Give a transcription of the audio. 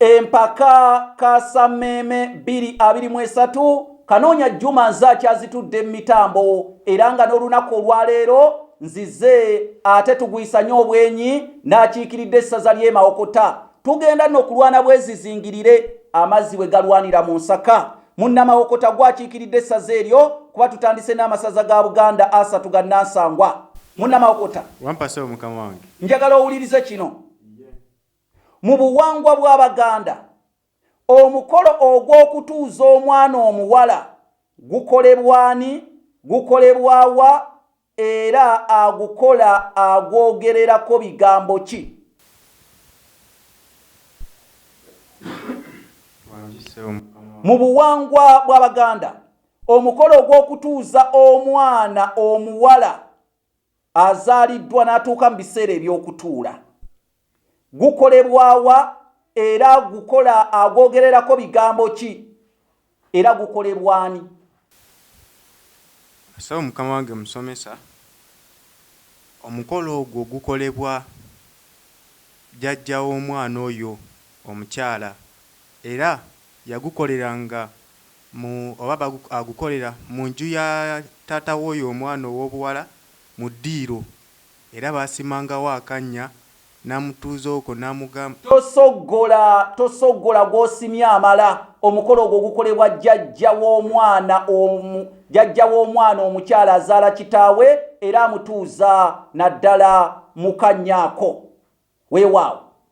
empaka Kasameme 2023 Kanoonya Juma nze akyazitudde mu mitambo era nga n'olunaku olwaleero nzize ate tugwisa nnyo obwenyi n'akiikiridde essaza ly'e Mawokota. Tugenda nno okulwana bwezizingirire amazzi bwe galwanira mu Nsaka. Munnamawokota gwakiikiridde essaza eryo kuba tutandise n'amasaza ga Buganda asatu ga Nansangwa. Munnamawokota wampase omukama wange njagala owulirize kino. Mu buwangwa bw'Abaganda omukolo ogw'okutuuza omwana omuwala gukolebwani, gukolebwawa era agukola agwogererako bigambo ki? Mu buwangwa bw'Abaganda omukolo ogw'okutuuza omwana omuwala azaaliddwa n'atuuka mu biseera eby'okutuula gukolebwawa era gukola agwogererako bigambo ki era gukolebwani? Asaba mukama wange musomesa, omukolo ogwo gukolebwa jjajja w'omwana oyo omukyala era yagukoleranga oba agukolera mu nju ya taata w'oyo omwana ow'obuwala mu ddiiro era baasimangawo akannya namutuuza okwo namugamba tosoggola gw'osimya amala. Omukolo ogwo gukolebwa jjajja w'omwana omukyala azaala kitaawe era amutuuza naddala mu kanyaako. Weewaawo